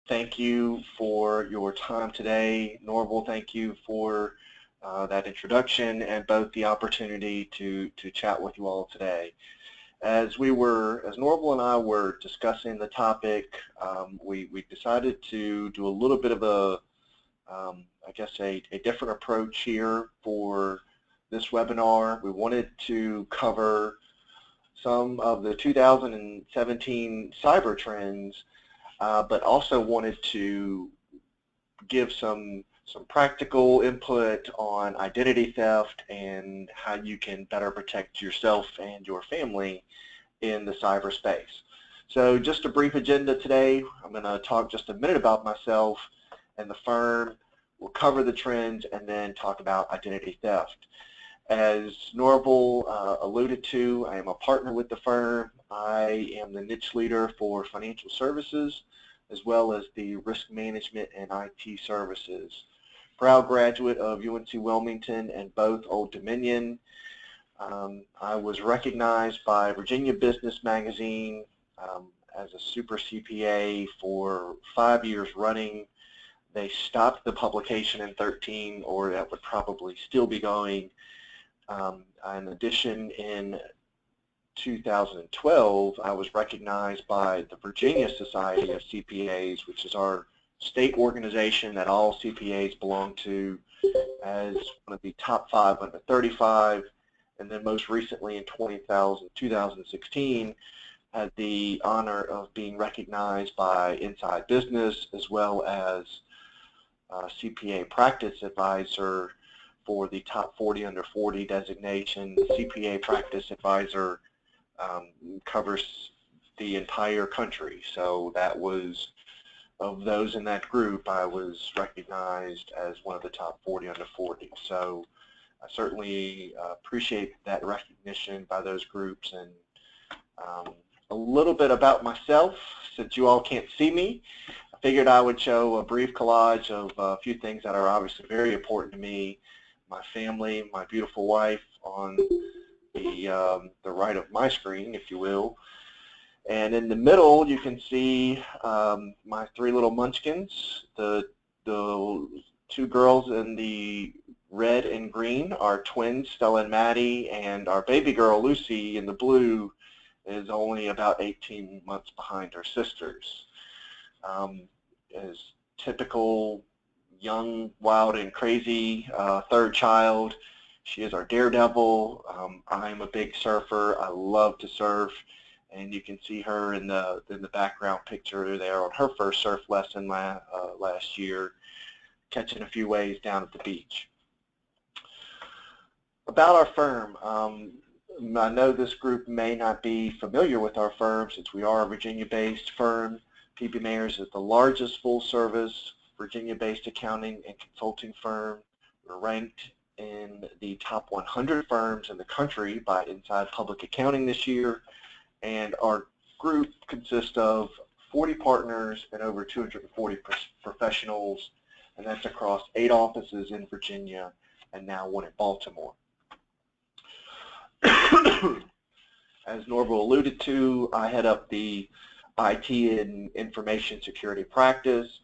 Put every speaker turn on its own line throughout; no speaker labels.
thank you for your time today. Norval, thank you for that introduction and both the opportunity to chat with you all today. As Norval and I were discussing the topic, we decided to do a little bit of I guess a different approach here for this webinar. We wanted to cover some of the 2017 cyber trends, but also wanted to give some practical input on identity theft and how you can better protect yourself and your family in the cyberspace. So just a brief agenda today. I'm going to talk just a minute about myself and the firm. We'll cover the trends and then talk about identity theft. As Norval alluded to, I am a partner with the firm. I am the niche leader for financial services as well as the risk management and IT services. Proud graduate of UNC Wilmington and both Old Dominion. I was recognized by Virginia Business Magazine as a super CPA for 5 years running. They stopped the publication in 2013, or that would probably still be going. In addition, in 2012, I was recognized by the Virginia Society of CPAs, which is our state organization that all CPAs belong to, as one of the top 5 under 35, and then most recently in 2016, had the honor of being recognized by Inside Business as well as CPA Practice Advisor for the top 40 under 40 designation. CPA Practice Advisor covers the entire country, so that was, of those in that group, I was recognized as one of the top 40 under 40. So I certainly appreciate that recognition by those groups. And a little bit about myself, since you all can't see me, I figured I would show a brief collage of a few things that are obviously very important to me. My family, my beautiful wife on the right of my screen, if you will. And in the middle, you can see my 3 little munchkins. The 2 girls in the red and green are twins, Stella and Maddie, and our baby girl, Lucy, in the blue is only about 18 months behind her sisters. As typical young, wild, and crazy 3rd child, she is our daredevil. I'm a big surfer. I love to surf. And you can see her in the background picture there on her first surf lesson last year, catching a few waves down at the beach. About our firm, I know this group may not be familiar with our firm since we are a Virginia-based firm. PB Mayers is the largest full-service Virginia-based accounting and consulting firm. We're ranked in the top 100 firms in the country by Inside Public Accounting this year. And our group consists of 40 partners and over 240 professionals, and that's across 8 offices in Virginia and now 1 in Baltimore. As Norval alluded to, I head up the IT and information security practice.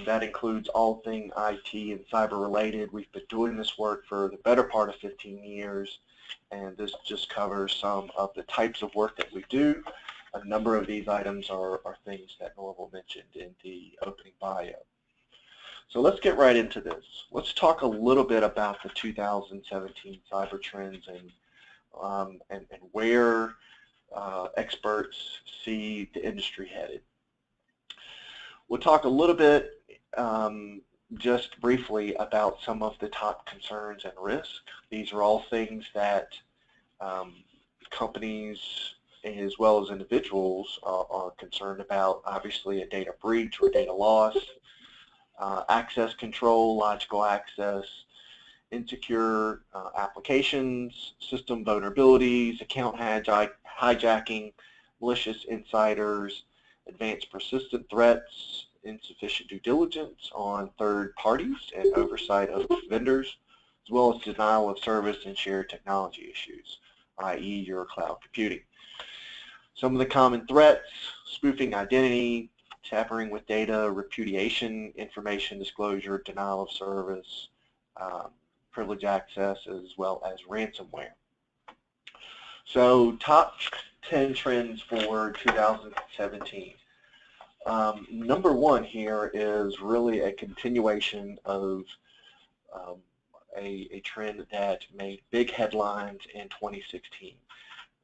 That includes all things IT and cyber related. We've been doing this work for the better part of 15 years. And this just covers some of the types of work that we do. A number of these items are things that Norval mentioned in the opening bio. So let's get right into this. Let's talk a little bit about the 2017 cyber trends and where experts see the industry headed. We'll talk a little bit just briefly about some of the top concerns and risks. These are all things that companies as well as individuals are concerned about. Obviously, a data breach or data loss, access control, logical access, insecure applications, system vulnerabilities, account hijacking, malicious insiders, advanced persistent threats, insufficient due diligence on third parties and oversight of vendors, as well as denial of service and shared technology issues, i.e. your cloud computing. Some of the common threats: spoofing identity, tampering with data, repudiation, information disclosure, denial of service, privilege access, as well as ransomware. So top 10 trends for 2017. Number one here is really a continuation of a trend that made big headlines in 2016.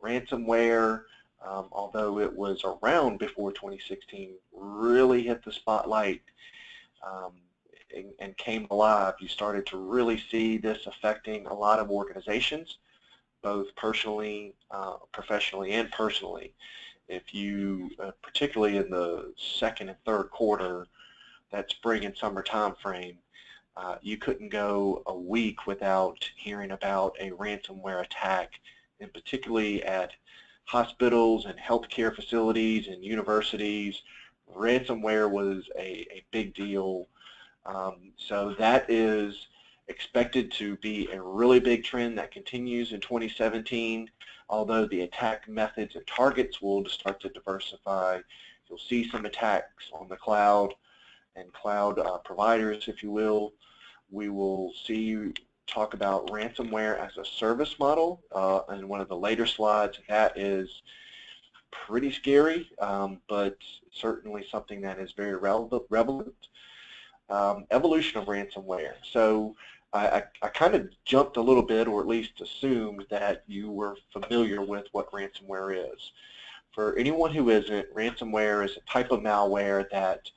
Ransomware, although it was around before 2016, really hit the spotlight and came alive. You started to really see this affecting a lot of organizations, both personally, professionally, and personally. If you, particularly in the second and third quarter, that spring and summer time frame, you couldn't go a week without hearing about a ransomware attack, and particularly at hospitals and healthcare facilities and universities. Ransomware was a big deal. So that is expected to be a really big trend that continues in 2017, although the attack methods and targets will start to diversify. You'll see some attacks on the cloud and cloud providers, if you will. We will see talk about ransomware as a service model in one of the later slides. That is pretty scary, but certainly something that is very relevant. Evolution of ransomware. So I kind of jumped a little bit, or at least assumed that you were familiar with what ransomware is. For anyone who isn't, ransomware is a type of malware that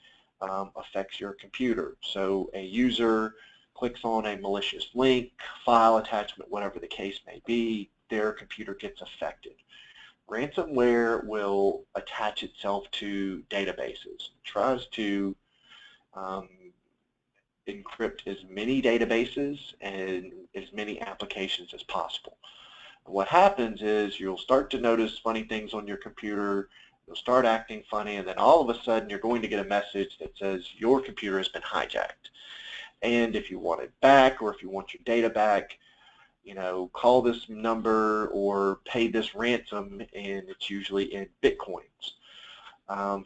affects your computer. So a user clicks on a malicious link, file, attachment, whatever the case may be, their computer gets affected. Ransomware will attach itself to databases, tries to encrypt as many databases and as many applications as possible. And what happens is you'll start to notice funny things on your computer, you'll start acting funny, and then all of a sudden you're going to get a message that says your computer has been hijacked. And if you want it back, or if you want your data back, you know, call this number or pay this ransom, and it's usually in Bitcoins.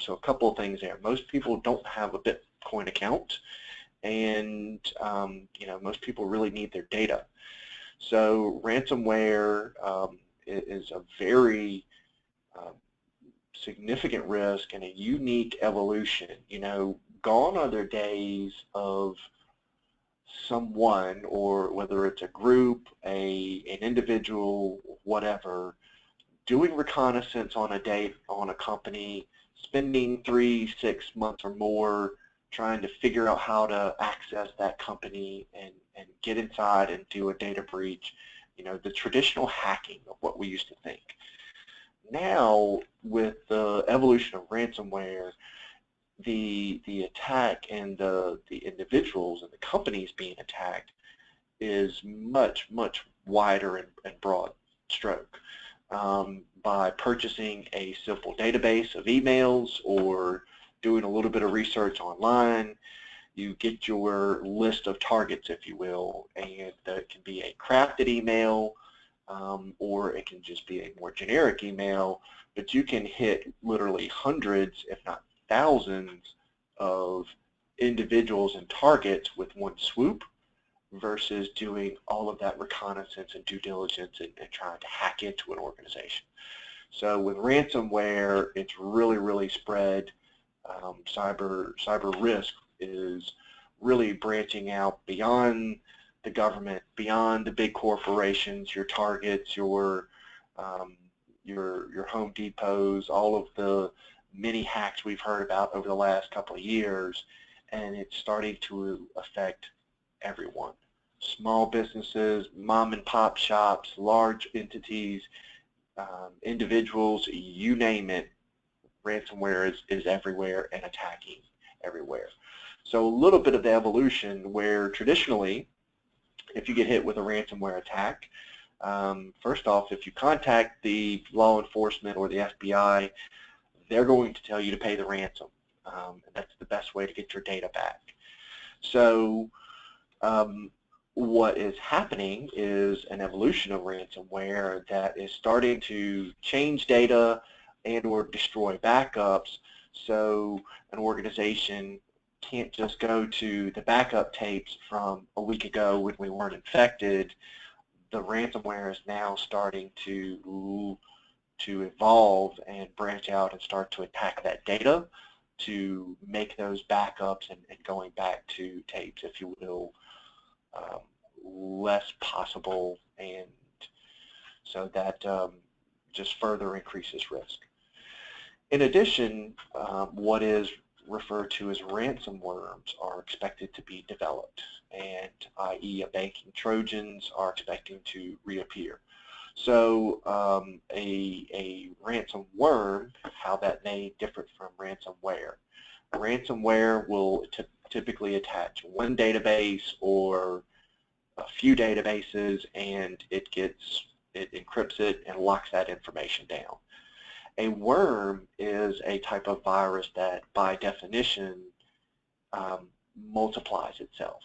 So a couple of things there. Most people don't have a Bitcoin account, and you know, most people really need their data. So ransomware is a very significant risk and a unique evolution. You know, gone are the days of someone, or whether it's a group, an individual, whatever, doing reconnaissance on a company, spending 3-6 months or more trying to figure out how to access that company and get inside and do a data breach. You know, the traditional hacking of what we used to think. Now, with the evolution of ransomware, the attack and the individuals and the companies being attacked is much wider and broad stroke. By purchasing a simple database of emails or doing a little bit of research online, you get your list of targets, if you will, and that can be a crafted email, or it can just be a more generic email, but you can hit literally hundreds, if not thousands, of individuals and targets with one swoop versus doing all of that reconnaissance and due diligence and trying to hack into an organization. So with ransomware, it's really spread. Cyber risk is really branching out beyond the government, beyond the big corporations, your Targets, your Home Depots, all of the many hacks we've heard about over the last couple of years, and it's starting to affect everyone. Small businesses, mom and pop shops, large entities, individuals, you name it, ransomware is everywhere and attacking everywhere. So a little bit of the evolution where traditionally, if you get hit with a ransomware attack, first off, if you contact the law enforcement or the FBI, they're going to tell you to pay the ransom. And that's the best way to get your data back. So what is happening is an evolution of ransomware that is starting to change data and or destroy backups So an organization can't just go to the backup tapes from a week ago when we weren't infected. The ransomware is now starting to evolve and branch out and start to attack that data to make those backups and going back to tapes, if you will, less possible, and so that just further increases risk. In addition, what is referred to as ransom-worms are expected to be developed, and i.e. a banking Trojans are expecting to reappear. So a ransom worm, how that may differ from ransomware. Ransomware will typically attach one database or a few databases, and it encrypts it and locks that information down. A worm is a type of virus that, by definition, multiplies itself.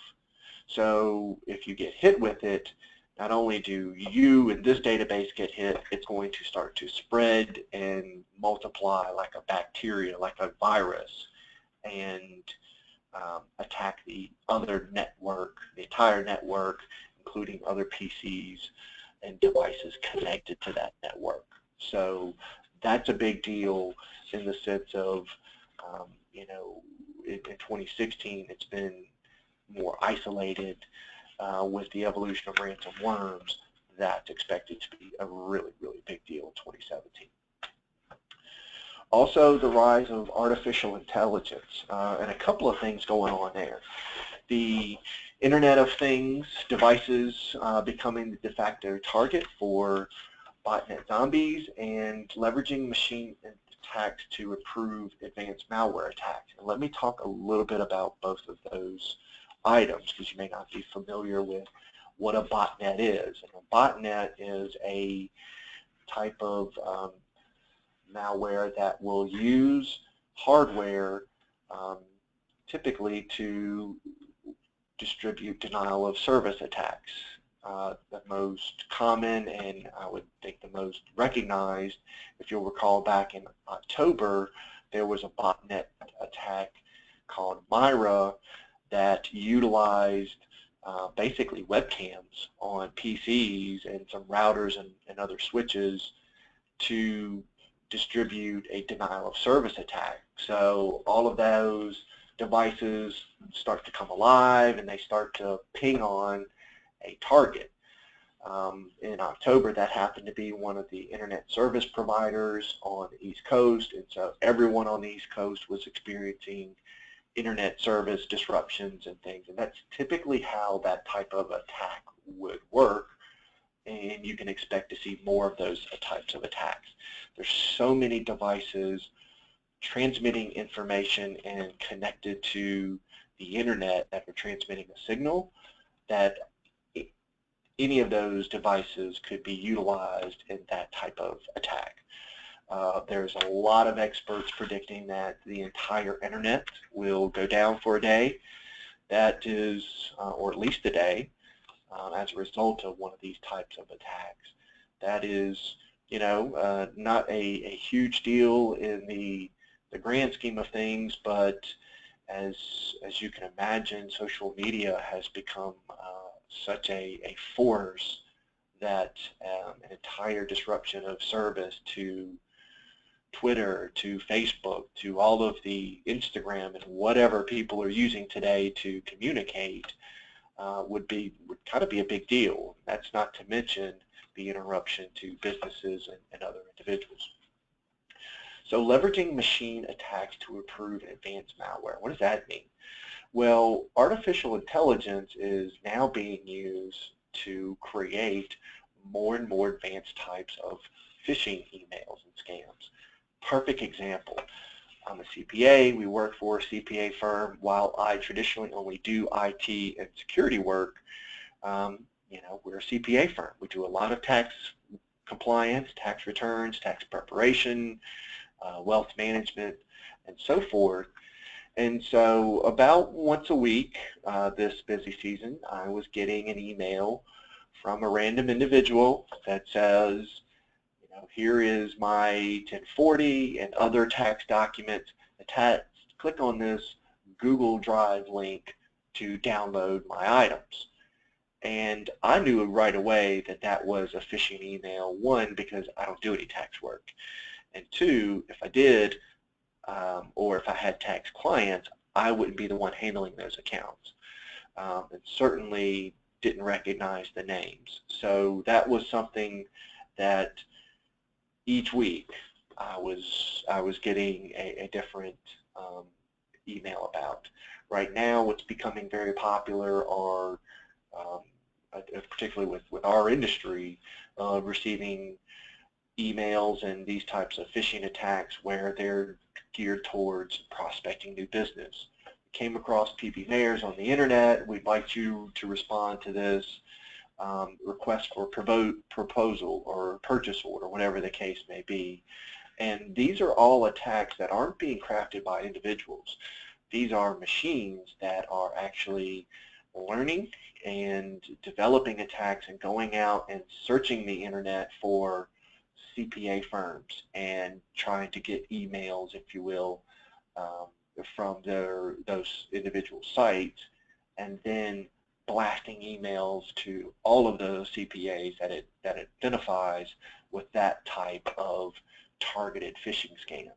So if you get hit with it, not only do you and this database get hit, it's going to start to spread and multiply like a bacteria, like a virus, and attack the other network, the entire network, including other PCs and devices connected to that network. So that's a big deal in the sense of, you know, in 2016 it's been more isolated. With the evolution of ransom worms, that's expected to be a really, really big deal in 2017. Also, the rise of artificial intelligence, and a couple of things going on there. The Internet of Things devices becoming the de facto target for botnet zombies, and leveraging machine attacks to improve advanced malware attacks. And let me talk a little bit about both of those items, because you may not be familiar with what a botnet is. And a botnet is a type of malware that will use hardware typically to distribute denial of service attacks. The most common, and I would think the most recognized, if you'll recall back in October, there was a botnet attack called Myra that utilized basically webcams on PCs and some routers and other switches to distribute a denial of service attack. So all of those devices start to come alive and they start to ping on a target. In October, that happened to be one of the internet service providers on the East Coast, and so everyone on the East Coast was experiencing internet service disruptions and things, and that's typically how that type of attack would work, and you can expect to see more of those types of attacks. There's so many devices transmitting information and connected to the internet that are transmitting a signal that any of those devices could be utilized in that type of attack. There's a lot of experts predicting that the entire internet will go down for a day. That is, or at least a day, as a result of one of these types of attacks. That is, you know, not a huge deal in the grand scheme of things, but as you can imagine, social media has become such a force that an entire disruption of service to Twitter, to Facebook, to all of the Instagram and whatever people are using today to communicate would kind of be a big deal. That's not to mention the interruption to businesses and other individuals. So leveraging machine attacks to improve advanced malware. What does that mean? Well, artificial intelligence is now being used to create more and more advanced types of phishing emails and scams. Perfect example. I'm a CPA. We work for a CPA firm. While I traditionally only do IT and security work, you know, we're a CPA firm. We do a lot of tax compliance, tax returns, tax preparation, wealth management, and so forth. And so about once a week this busy season, I was getting an email from a random individual that says, you know, here is my 1040 and other tax documents click on this Google Drive link to download my items. And I knew right away that that was a phishing email, one, because I don't do any tax work, and two, if I did, or if I had tax clients, I wouldn't be the one handling those accounts, and certainly didn't recognize the names. So that was something that each week I was getting a different email about. Right now, what's becoming very popular are, particularly with our industry, receiving emails and these types of phishing attacks where they're geared towards prospecting new business. Came across PB Mayers on the internet. We'd like you to respond to this request for proposal or purchase order, whatever the case may be. And these are all attacks that aren't being crafted by individuals. These are machines that are actually learning and developing attacks and going out and searching the internet for CPA firms and trying to get emails, if you will, from those individual sites, and then blasting emails to all of those CPAs that identifies with that type of targeted phishing scam.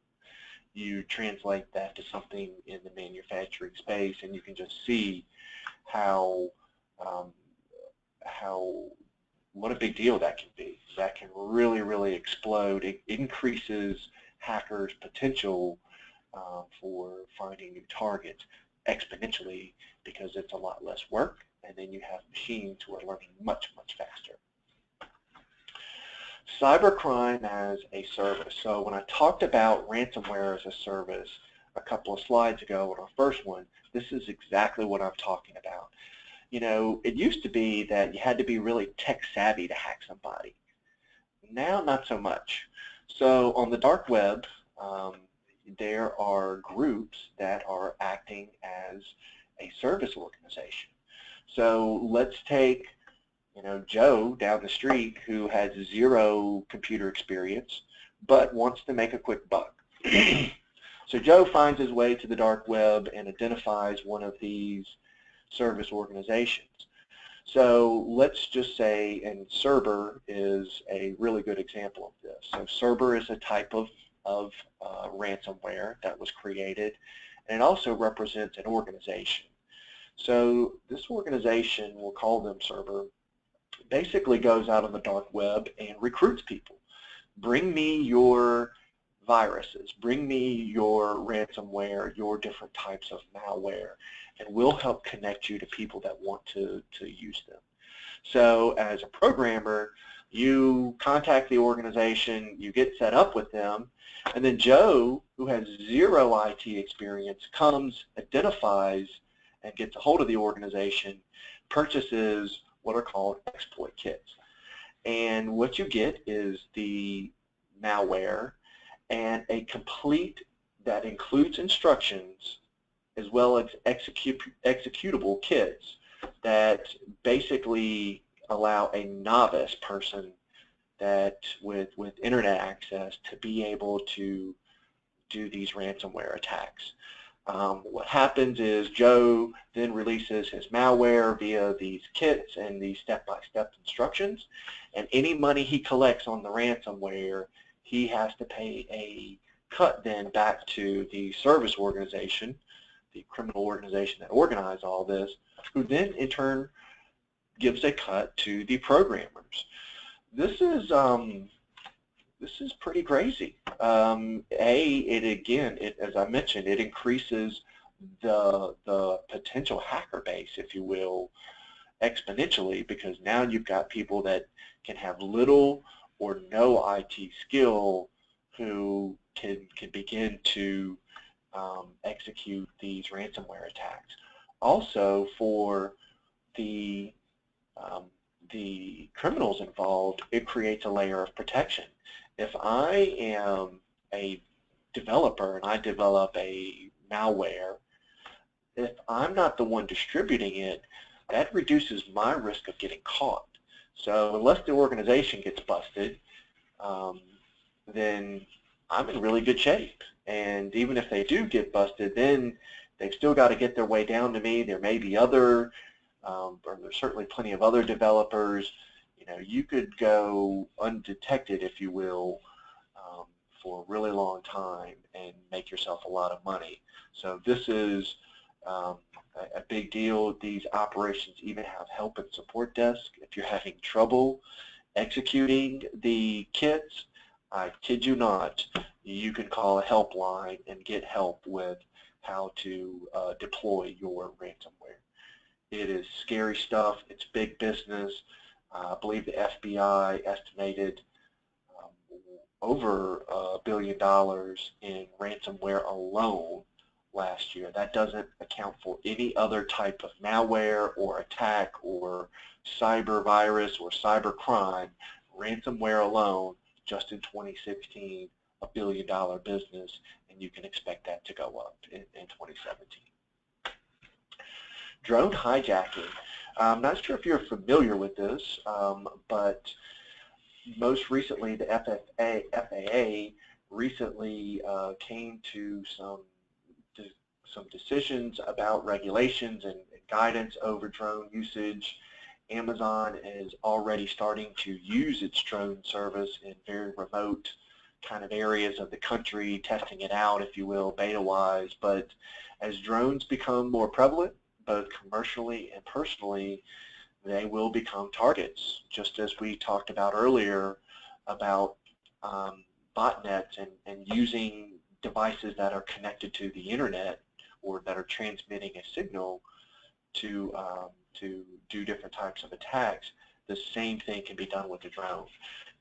You translate that to something in the manufacturing space, and you can just see how what a big deal that can be. That can really, really explode. It increases hackers' potential for finding new targets exponentially because it's a lot less work, and then you have machines who are learning much, much faster. Cybercrime as a service. So when I talked about ransomware as a service a couple of slides ago on our first one, this is exactly what I'm talking about. You know, it used to be that you had to be really tech savvy to hack somebody. Now, not so much. So on the dark web, there are groups that are acting as a service organization. So let's take, you know, Joe down the street who has zero computer experience but wants to make a quick buck. So Joe finds his way to the dark web and identifies one of these service organizations. So let's just say, and Cerber is a really good example of this. So Cerber is a type of ransomware that was created, and it also represents an organization. So this organization, we'll call them Cerber, basically goes out on the dark web and recruits people. Bring me your viruses, bring me your ransomware, your different types of malware, and we'll help connect you to people that want to use them. So as a programmer, you contact the organization, you get set up with them, and then Joe, who has zero IT experience, comes, identifies, and gets a hold of the organization, purchases what are called exploit kits. And what you get is the malware and a complete that includes instructions as well as executable kits that basically allow a novice person that with internet access to be able to do these ransomware attacks. What happens is Joe then releases his malware via these kits and these step-by-step instructions, and any money he collects on the ransomware, he has to pay a cut then back to the service organization, the criminal organization that organized all this, who then in turn gives a cut to the programmers. This is pretty crazy. As I mentioned, it increases the potential hacker base, if you will, exponentially, because now you've got people that can have little or no IT skill who can begin to execute these ransomware attacks. Also, for the criminals involved, it creates a layer of protection. If I am a developer and I develop a malware, if I'm not the one distributing it, that reduces my risk of getting caught. So unless the organization gets busted, then I'm in really good shape. And even if they do get busted, then they've still got to get their way down to me. There may be other, or there's certainly plenty of other developers. You know, you could go undetected, if you will, for a really long time and make yourself a lot of money. So this is a big deal. These operations even have help and support desk. If you're having trouble executing the kits, I kid you not, you can call a helpline and get help with how to deploy your ransomware. It is scary stuff. It's big business. I believe the FBI estimated over $1 billion in ransomware alone last year. That doesn't account for any other type of malware or attack or cyber virus or cyber crime. Ransomware alone, just in 2016, $1 billion business, and you can expect that to go up in 2017. Drone hijacking. I'm not sure if you're familiar with this, but most recently the FAA recently came to some decisions about regulations and guidance over drone usage. Amazon is already starting to use its drone service in very remote kind of areas of the country, testing it out, if you will, beta-wise. But as drones become more prevalent, both commercially and personally, they will become targets, just as we talked about earlier about botnets and using devices that are connected to the internet or that are transmitting a signal to do different types of attacks. The same thing can be done with a drone.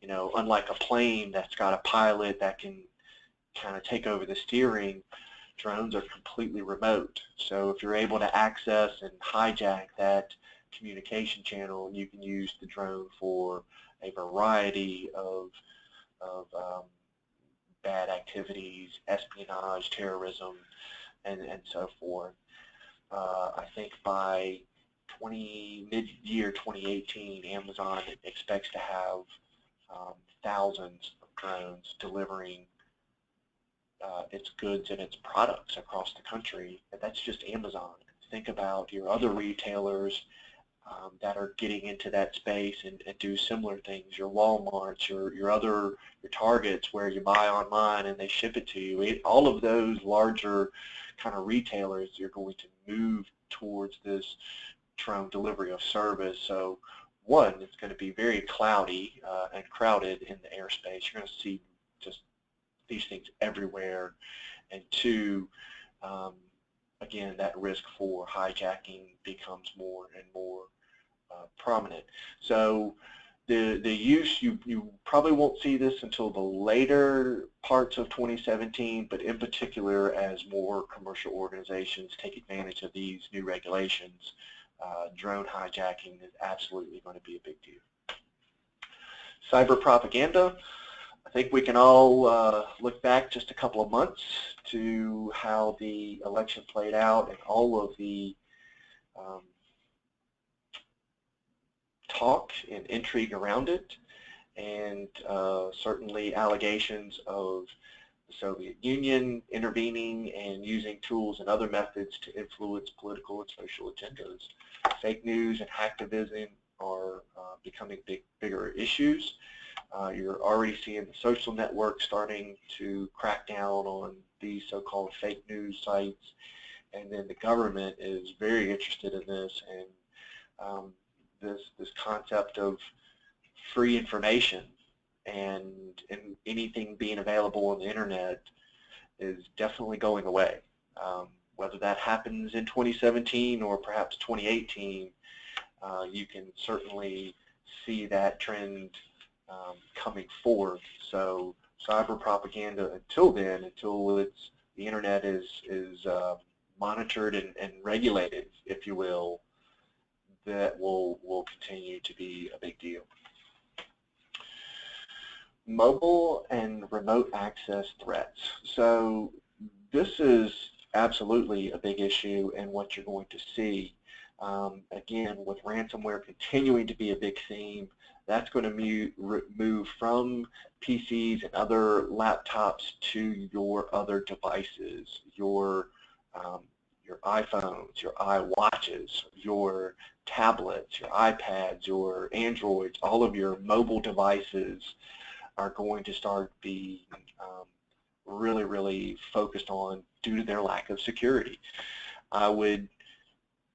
You know, unlike a plane that's got a pilot that can kind of take over the steering, drones are completely remote. So if you're able to access and hijack that communication channel, you can use the drone for a variety of bad activities, espionage, terrorism, and so forth. I think by mid-year 2018, Amazon expects to have thousands of drones delivering its goods and its products across the country. And that's just Amazon. Think about your other retailers that are getting into that space and do similar things, your Walmarts, your Targets where you buy online and they ship it to you. All of those larger kind of retailers, you're going to move towards this drone delivery of service. So one, it's going to be very cloudy and crowded in the airspace. You're going to see just these things everywhere. And two, again, that risk for hijacking becomes more and more prominent. So the use, you probably won't see this until the later parts of 2017, but in particular as more commercial organizations take advantage of these new regulations, drone hijacking is absolutely going to be a big deal. Cyber propaganda. I think we can all look back just a couple of months to how the election played out and all of the talk and intrigue around it, and certainly allegations of the Soviet Union intervening and using tools and other methods to influence political and social agendas. Fake news and hacktivism are becoming bigger issues. You're already seeing the social networks starting to crack down on these so-called fake news sites, and then the government is very interested in this, and this concept of free information and anything being available on the internet is definitely going away. Whether that happens in 2017 or perhaps 2018, you can certainly see that trend coming forth. So cyber propaganda until then, until the internet is monitored and regulated, if you will, that will continue to be a big deal. Mobile and remote access threats. So this is absolutely a big issue and what you're going to see. Again, with ransomware continuing to be a big theme, that's going to move from PCs and other laptops to your other devices, your iPhones, your iWatches, your tablets, your iPads, your Androids. All of your mobile devices are going to start being really, really focused on due to their lack of security. I would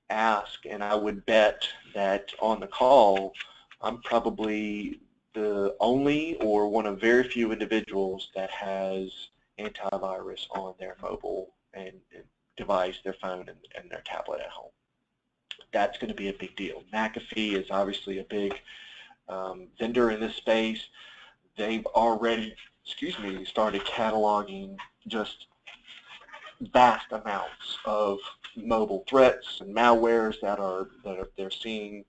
ask and I would bet that on the call, I'm probably the only or one of very few individuals that has antivirus on their mobile and device, their phone and their tablet at home. That's going to be a big deal. McAfee is obviously a big vendor in this space. They've already, started cataloging just vast amounts of mobile threats and malwares that they're seeing,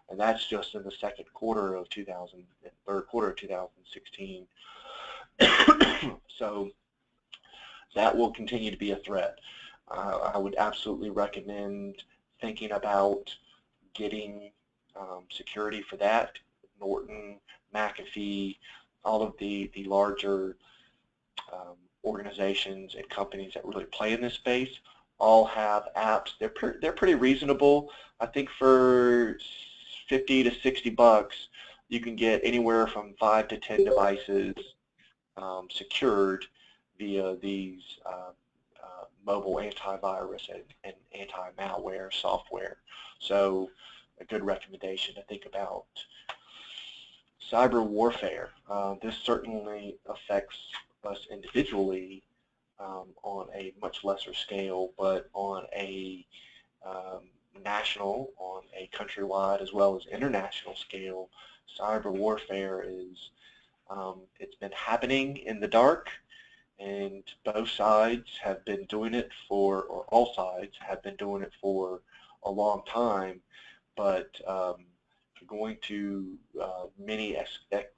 and that's just in the third quarter of 2016. So that will continue to be a threat. I would absolutely recommend thinking about getting security for that. Norton, McAfee, all of the larger organizations and companies that really play in this space all have apps. They're pretty reasonable. I think for 50 to 60 bucks, you can get anywhere from 5 to 10 devices secured via these mobile antivirus and anti-malware software. So a good recommendation to think about. Cyber warfare. This certainly affects us individually on a much lesser scale, but on a national, on a countrywide as well as international scale, cyber warfare is, it's been happening in the dark, and both sides have been doing it for, or all sides have been doing it for a long time, but going to many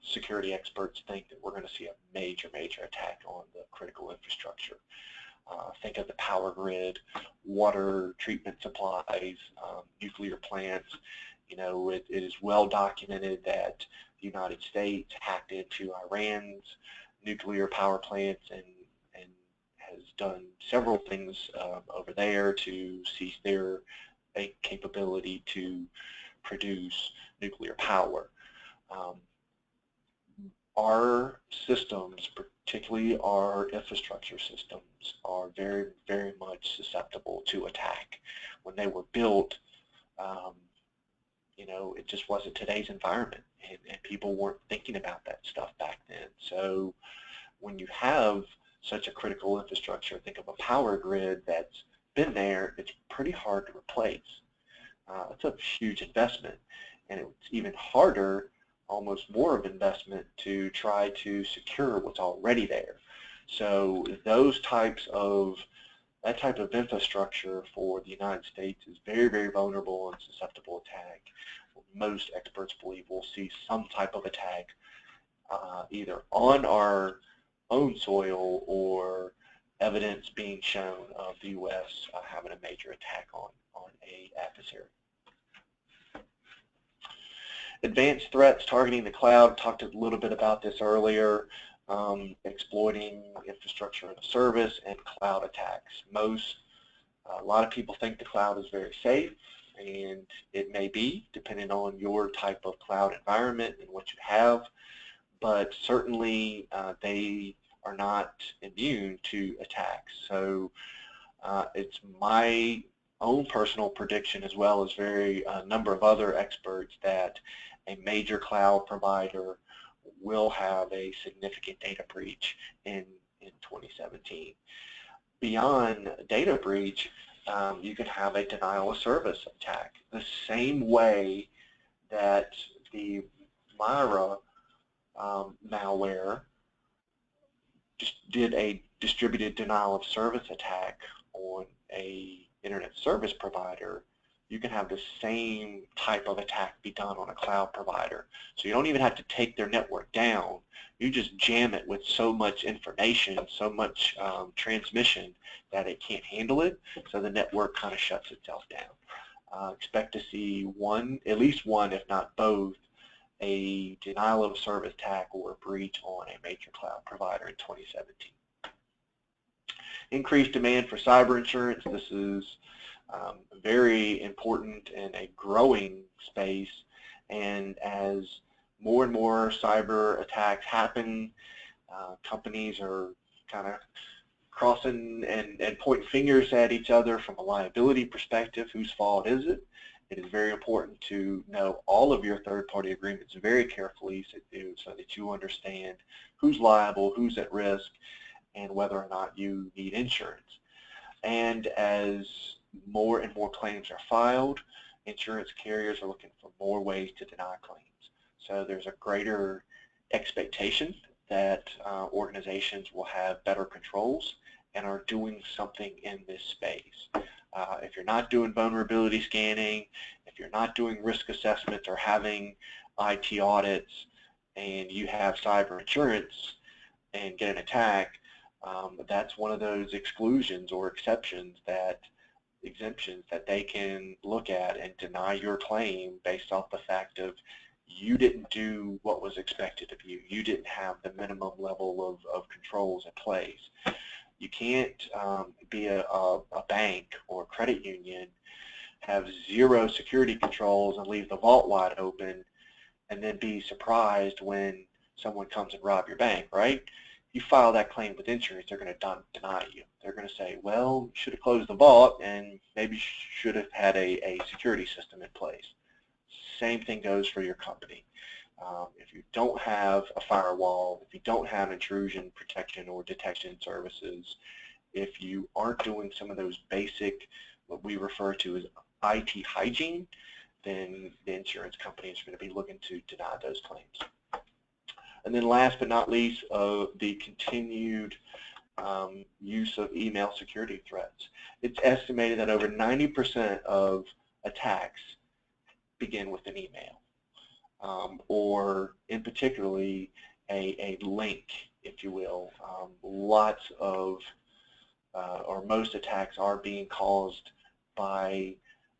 security experts think that we're going to see a major attack on the critical infrastructure. Think of the power grid, water treatment supplies, nuclear plants. You know, it is well documented that the United States hacked into Iran's nuclear power plants and has done several things over there to seize their capability to produce nuclear power. Our systems, particularly our infrastructure systems, are very much susceptible to attack. When they were built, you know, it just wasn't today's environment, and people weren't thinking about that stuff back then. So when you have such a critical infrastructure, think of a power grid that's been there, it's pretty hard to replace. It's a huge investment, and it's even harder, almost more of investment, to try to secure what's already there. So that type of infrastructure for the United States is very vulnerable and susceptible to attack. Most experts believe we'll see some type of attack either on our own soil or evidence being shown of the U.S. Having a major attack on a adversary. Advanced threats targeting the cloud. Talked a little bit about this earlier. Exploiting infrastructure as a service and cloud attacks. A lot of people think the cloud is very safe, and it may be, depending on your type of cloud environment and what you have, but certainly they are not immune to attacks. So it's my own personal prediction, as well as a number of other experts, that a major cloud provider will have a significant data breach in 2017. Beyond data breach, you can have a denial of service attack, the same way that the Myra malware just did a distributed denial of service attack on a internet service provider. You can have the same type of attack be done on a cloud provider. So you don't even have to take their network down. You just jam it with so much information, so much transmission that it can't handle it, so the network kind of shuts itself down. Expect to see at least one, if not both, a denial of service attack or a breach on a major cloud provider in 2017. Increased demand for cyber insurance. This is very important in a growing space, and as more and more cyber attacks happen, companies are kind of crossing and pointing fingers at each other from a liability perspective. Whose fault is it? It is very important to know all of your third-party agreements very carefully so that you understand who's liable, who's at risk, and whether or not you need insurance. And as more and more claims are filed, insurance carriers are looking for more ways to deny claims. So there's a greater expectation that organizations will have better controls and are doing something in this space. If you're not doing vulnerability scanning, if you're not doing risk assessments or having IT audits, and you have cyber insurance and get an attack, that's one of those exclusions or exemptions that they can look at and deny your claim based off the fact of you didn't do what was expected of you. You didn't have the minimum level of controls in place. You can't be a bank or a credit union, have zero security controls and leave the vault wide open and then be surprised when someone comes and rob your bank, right? You file that claim with insurance, they're going to deny you. They're going to say, well, you should have closed the vault and maybe should have had a security system in place. Same thing goes for your company. If you don't have a firewall, if you don't have intrusion protection or detection services, if you aren't doing some of those basic, what we refer to as IT hygiene, then the insurance company is going to be looking to deny those claims. And then last but not least, the continued use of email security threats. It's estimated that over 90% of attacks begin with an email, or in particularly a link, if you will. Lots of, or most attacks are being caused by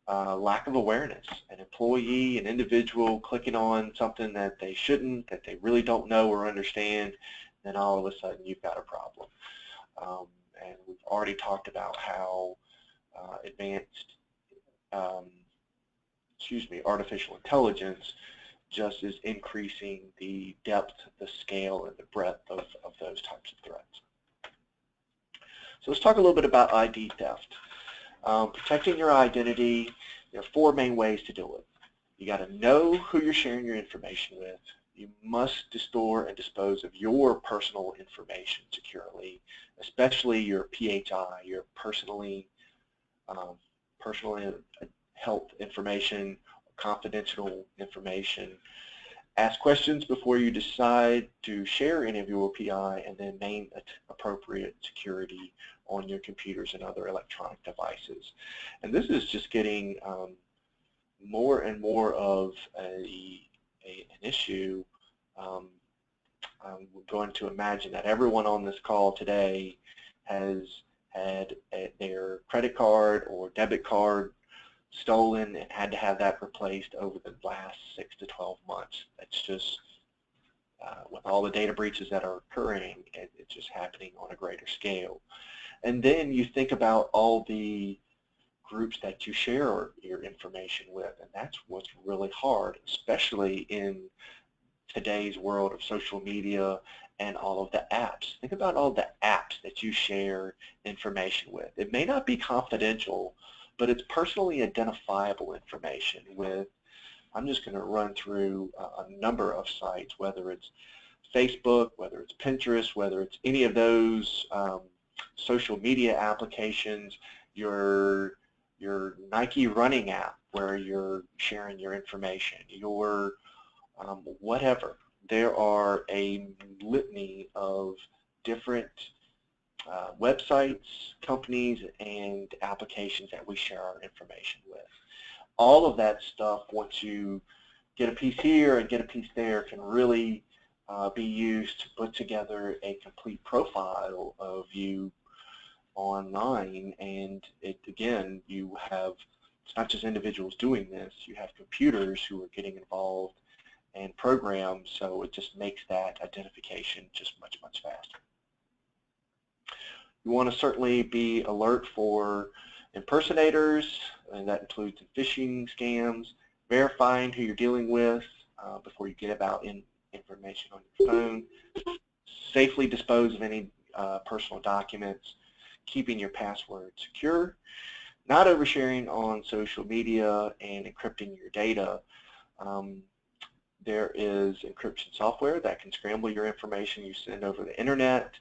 lack of awareness. An employee, an individual clicking on something that they shouldn't, that they really don't know or understand, then all of a sudden you've got a problem. And we've already talked about how advanced, artificial intelligence just is increasing the depth, the scale, and the breadth of those types of threats. So let's talk a little bit about ID theft. Protecting your identity, there are four main ways to do it. You got to know who you're sharing your information with. You must store and dispose of your personal information securely, especially your PHI, your personal health information, confidential information. Ask questions before you decide to share any of your PI, and then maintain appropriate security on your computers and other electronic devices. And this is just getting more and more of an issue. I'm going to imagine that everyone on this call today has had their credit card or debit card stolen and had to have that replaced over the last 6 to 12 months. That's just, with all the data breaches that are occurring, it's just happening on a greater scale. And then you think about all the groups that you share your information with, and that's what's really hard, especially in today's world of social media and all of the apps. Think about all the apps that you share information with. It may not be confidential, but it's personally identifiable information with, I'm just going to run through a number of sites, whether it's Facebook, whether it's Pinterest, whether it's any of those social media applications, your Nike running app where you're sharing your information, your whatever. There are a litany of different websites, companies, and applications that we share our information with. All of that stuff, once you get a piece here and get a piece there, can really be used to put together a complete profile of you online. And again, it's not just individuals doing this, you have computers who are getting involved and programs, so it just makes that identification just much, much faster. You want to certainly be alert for impersonators, and that includes phishing scams, verifying who you're dealing with before you get about information on your phone, safely dispose of any personal documents, keeping your password secure, not oversharing on social media, and encrypting your data. There is encryption software that can scramble your information you send over the internet,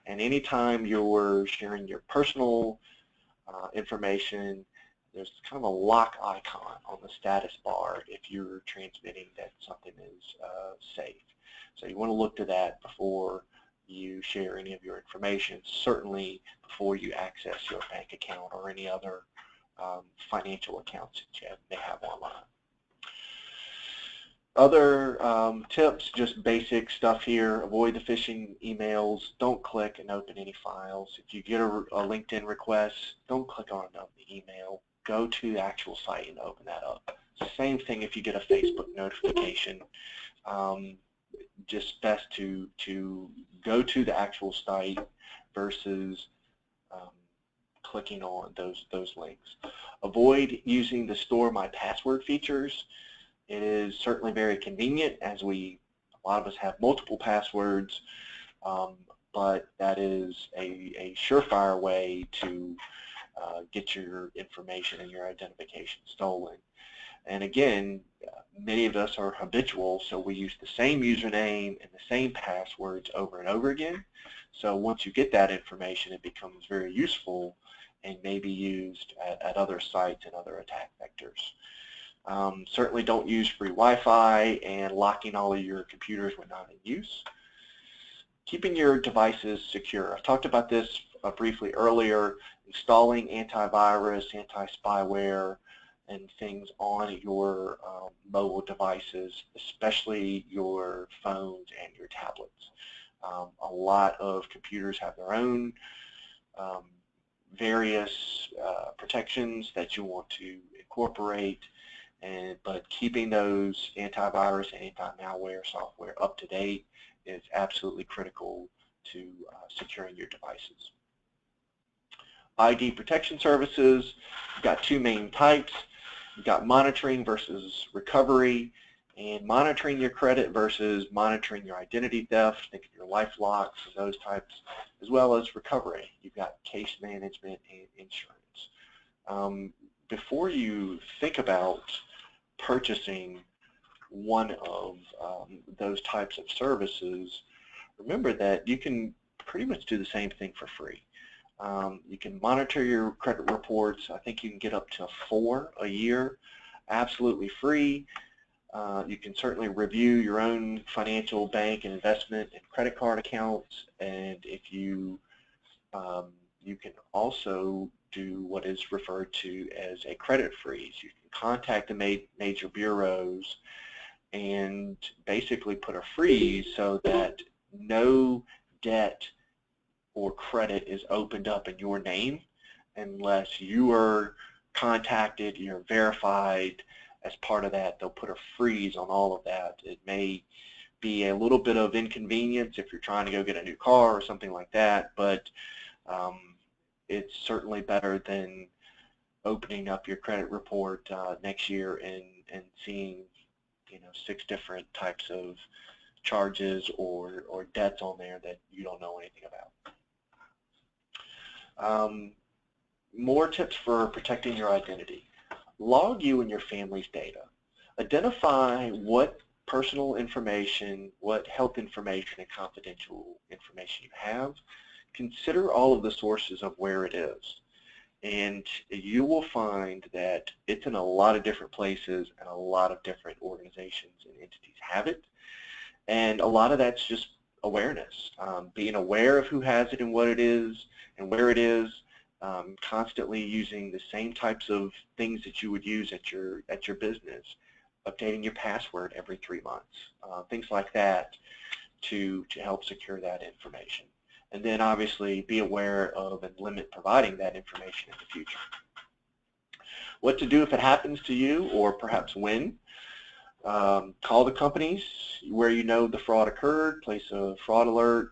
and anytime you're sharing your personal information, there's kind of a lock icon on the status bar if you're transmitting that something is safe. So you want to look to that before you share any of your information, certainly before you access your bank account or any other financial accounts that you may have online. Other tips, just basic stuff here: avoid the phishing emails, don't click and open any files. If you get a LinkedIn request, don't click on the email, go to the actual site and open that up. Same thing if you get a Facebook notification. Just best to go to the actual site versus clicking on those links. Avoid using the store my password features. It is certainly very convenient, as a lot of us have multiple passwords, but that is a surefire way to get your information and your identification stolen. And again, many of us are habitual, so we use the same username and the same passwords over and over again. So once you get that information, it becomes very useful and may be used at other sites and other attack vectors. Certainly don't use free Wi-Fi, and locking all of your computers when not in use. Keeping your devices secure. I talked about this briefly earlier. Installing antivirus, anti-spyware, and things on your mobile devices, especially your phones and your tablets. A lot of computers have their own various protections that you want to incorporate, but keeping those antivirus and anti-malware software up to date is absolutely critical to securing your devices. ID protection services, you've got two main types. You've got monitoring versus recovery, and monitoring your credit versus monitoring your identity theft, think of your life locks and those types, as well as recovery. You've got case management and insurance. Before you think about purchasing one of those types of services, remember that you can pretty much do the same thing for free. You can monitor your credit reports. I think you can get up to 4 a year, absolutely free. You can certainly review your own financial, bank, and investment and credit card accounts, and if you can also do what is referred to as a credit freeze. You can contact the major bureaus and basically put a freeze so that no debt or credit is opened up in your name unless you are contacted, you're verified. As part of that, they'll put a freeze on all of that. It may be a little bit of inconvenience if you're trying to go get a new car or something like that, but it's certainly better than opening up your credit report next year and seeing 6 different types of charges or debts on there that you don't know anything about. More tips for protecting your identity. Log you and your family's data. Identify what personal information, what health information and confidential information you have. Consider all of the sources of where it is. And you will find that it's in a lot of different places, and a lot of different organizations and entities have it. And a lot of that's just awareness, being aware of who has it and what it is and where it is, constantly using the same types of things that you would use at your business, updating your password every 3 months, things like that to help secure that information. And then obviously be aware of and limit providing that information in the future. What to do if it happens to you, or perhaps when. Call the companies where you know the fraud occurred, place a fraud alert,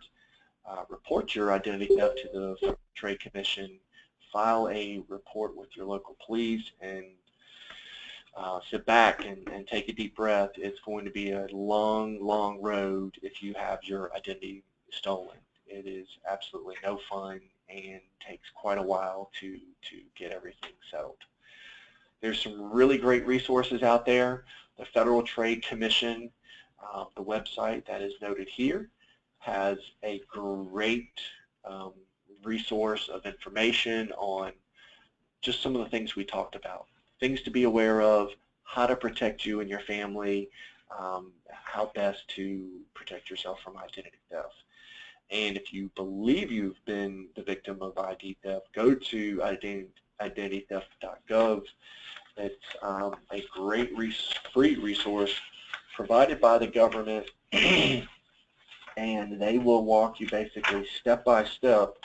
report your identity theft to the Federal Trade Commission, file a report with your local police, and sit back and take a deep breath. It's going to be a long, long road if you have your identity stolen. It is absolutely no fun and takes quite a while to get everything settled. There's some really great resources out there. The Federal Trade Commission, the website that is noted here, has a great resource of information on just some of the things we talked about. Things to be aware of, how to protect you and your family, how best to protect yourself from identity theft. And if you believe you've been the victim of ID theft, go to identitytheft.gov. It's a great free resource provided by the government, and they will walk you basically step by step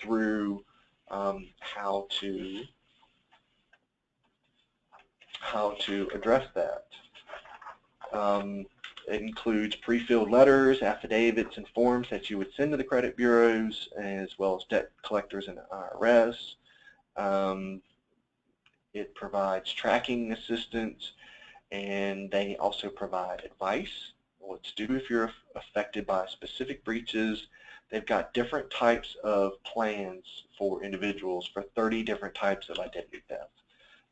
through how to address that. It includes pre-filled letters, affidavits, and forms that you would send to the credit bureaus, as well as debt collectors and the IRS. It provides tracking assistance, and they also provide advice, what to do if you're affected by specific breaches. They've got different types of plans for individuals for 30 different types of identity theft,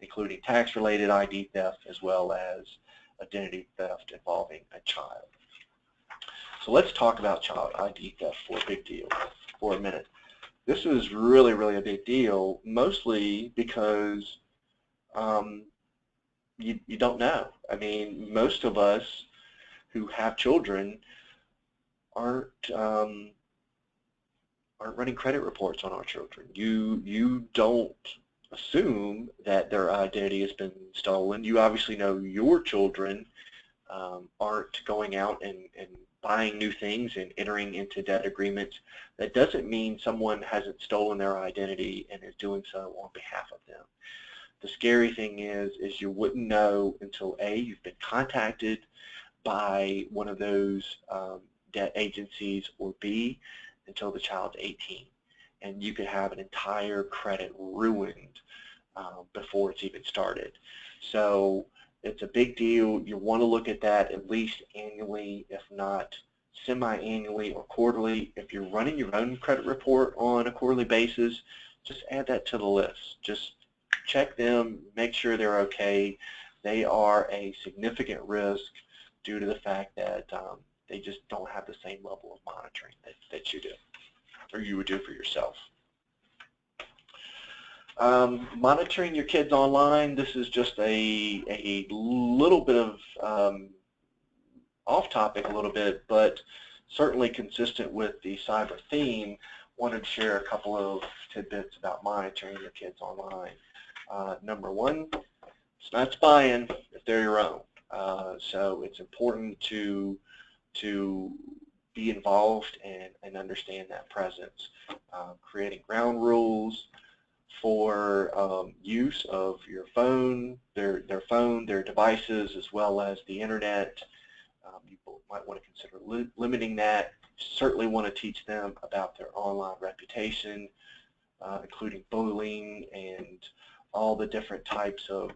including tax-related ID theft as well as identity theft involving a child. So let's talk about child ID theft for a minute. This is really, really a big deal, mostly because you don't know. I mean, most of us who have children aren't running credit reports on our children. You don't assume that their identity has been stolen. You obviously know your children aren't going out and buying new things and entering into debt agreements. That doesn't mean someone hasn't stolen their identity and is doing so on behalf of them. The scary thing is you wouldn't know until A, you've been contacted by one of those debt agencies, or B, until the child's 18. And you could have an entire credit ruined before it's even started. So it's a big deal. You want to look at that at least annually, if not semi-annually or quarterly. If you're running your own credit report on a quarterly basis, just add that to the list. Just check them, make sure they're okay. They are a significant risk due to the fact that they just don't have the same level of monitoring that you do, or you would do for yourself. Monitoring your kids online, this is just a little bit of off topic a little bit, but certainly consistent with the cyber theme. Wanted to share a couple of tidbits about monitoring your kids online. Number one, it's not spying if they're your own. So it's important to be involved and understand that presence. Creating ground rules for use of your phone, their devices, as well as the internet. You might want to consider limiting that. Certainly want to teach them about their online reputation, including bullying and all the different types of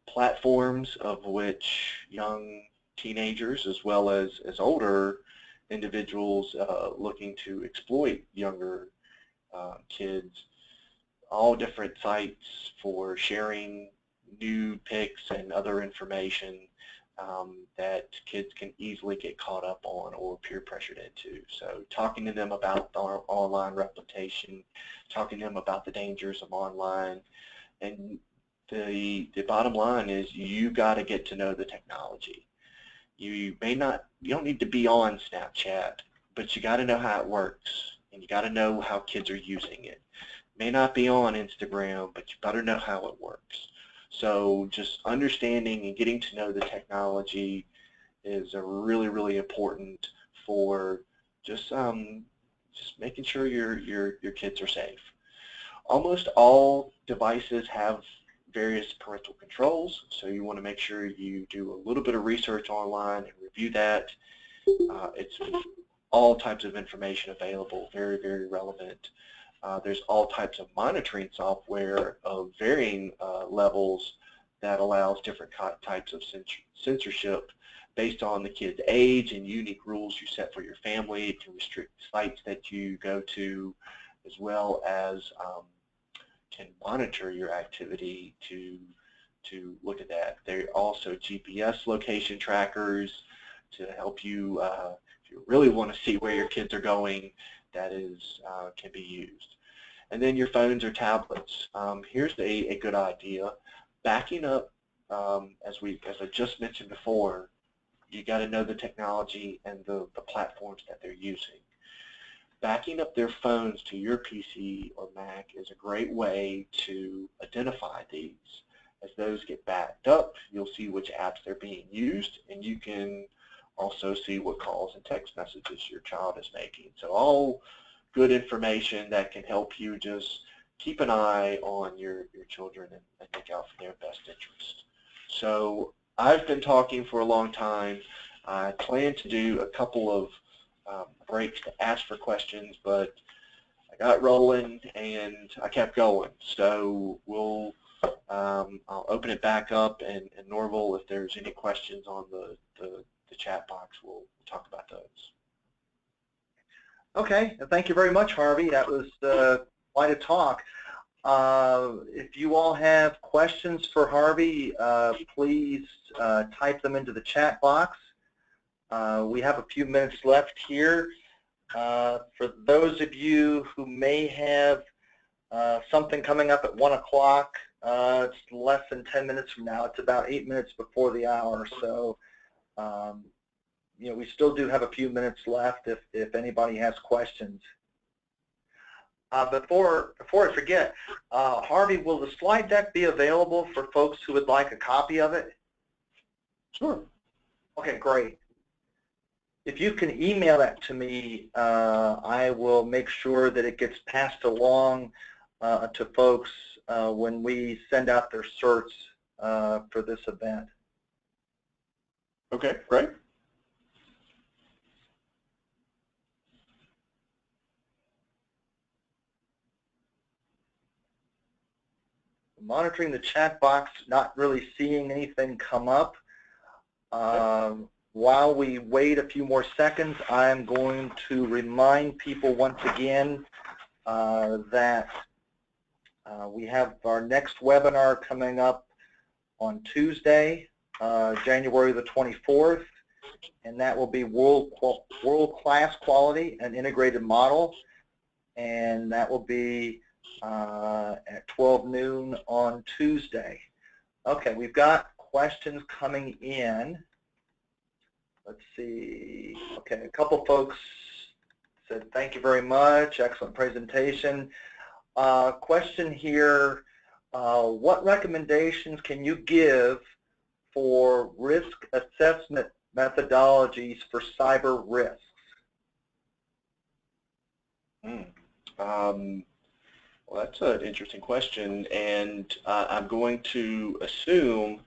platforms of which young teenagers, as well as older individuals looking to exploit younger kids, all different sites for sharing nude pics and other information that kids can easily get caught up on or peer pressured into. So talking to them about our online reputation, talking to them about the dangers of online, and the bottom line is you got to get to know the technology. You don't need to be on Snapchat, but you got to know how it works, and you got to know how kids are using it. May not be on Instagram, but you better know how it works. So just understanding and getting to know the technology is a really, really important for just making sure your kids are safe. Almost all devices have various parental controls, so you want to make sure you do a little bit of research online and review that. It's all types of information available, very, very relevant. There's all types of monitoring software of varying levels that allows different types of censorship based on the kid's age and unique rules you set for your family. It can restrict sites that you go to, as well as can monitor your activity to look at that. There are also GPS location trackers to help you, if you really want to see where your kids are going, that is can be used. And then your phones or tablets. Here's a good idea. Backing up, as I just mentioned before, you got to know the technology and the platforms that they're using. Backing up their phones to your PC or Mac is a great way to identify these. As those get backed up, you'll see which apps they're being used, and you can also see what calls and text messages your child is making. So all good information that can help you just keep an eye on your children and look out for their best interest. So I've been talking for a long time. I plan to do a couple of breaks to ask for questions, but I got rolling and I kept going. So I'll open it back up, and Norval, if there's any questions on the chat box, we'll talk about those.
Okay, thank you very much, Harvey. That was quite a talk. If you all have questions for Harvey, please type them into the chat box. We have a few minutes left here. For those of you who may have something coming up at 1 o'clock, it's less than 10 minutes from now. It's about 8 minutes before the hour. So, you know, we still do have a few minutes left if anybody has questions. Before I forget, Harvey, will the slide deck be available for folks who would like a copy of it?
Sure.
Okay, great. If you can email that to me, I will make sure that it gets passed along to folks when we send out their certs for this event.
Okay, great.
Monitoring the chat box, not really seeing anything come up. While we wait a few more seconds, I'm going to remind people once again that we have our next webinar coming up on Tuesday, January the 24th, and that will be world-class quality and integrated model, and that will be at 12 noon on Tuesday. Okay, we've got questions coming in. Let's see. Okay, a couple folks said thank you very much, excellent presentation. Question here, what recommendations can you give for risk assessment methodologies for cyber risks?
Well, that's an interesting question, and I'm going to assume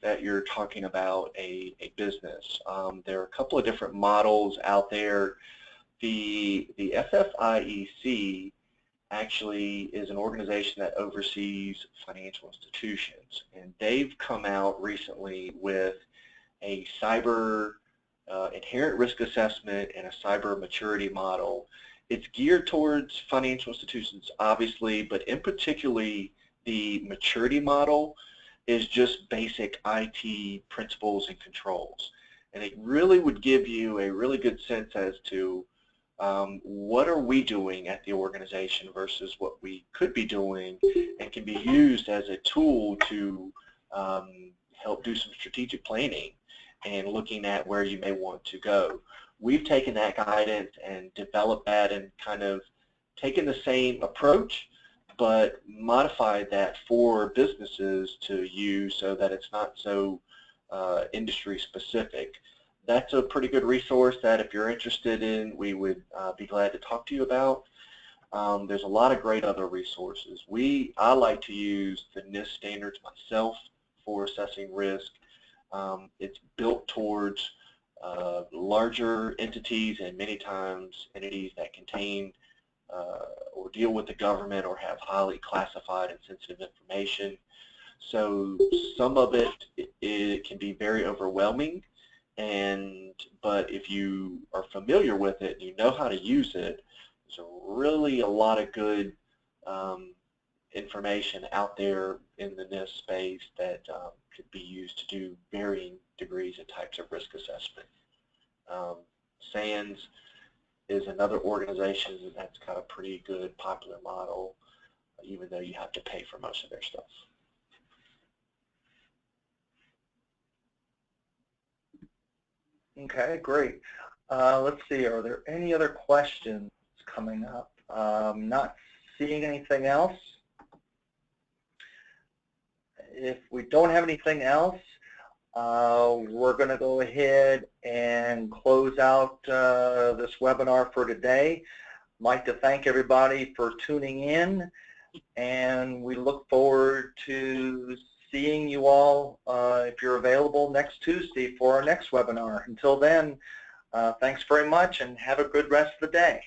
that you're talking about a business. There are a couple of different models out there. The FFIEC actually is an organization that oversees financial institutions, and they've come out recently with a cyber inherent risk assessment and a cyber maturity model. It's geared towards financial institutions, obviously, but in particularly the maturity model is just basic IT principles and controls. And it really would give you a really good sense as to what are we doing at the organization versus what we could be doing, and can be used as a tool to help do some strategic planning and looking at where you may want to go. We've taken that guidance and developed that and kind of taken the same approach, but modified that for businesses to use so that it's not so industry specific. That's a pretty good resource that if you're interested in, we would be glad to talk to you about. There's a lot of great other resources. I like to use the NIST standards myself for assessing risk. It's built towards larger entities and many times entities that contain or deal with the government or have highly classified and sensitive information. So some of it can be very overwhelming, but if you are familiar with it, you know how to use it, there's really a lot of good information out there in the NIST space that could be used to do varying degrees and types of risk assessment. SANS is another organization that's got a pretty good popular model, even though you have to pay for most of their stuff.
Okay, great. Let's see, are there any other questions coming up? Not seeing anything else. If we don't have anything else, we're going to go ahead and close out this webinar for today. I'd like to thank everybody for tuning in, and we look forward to seeing you all if you're available next Tuesday for our next webinar. Until then, thanks very much and have a good rest of the day.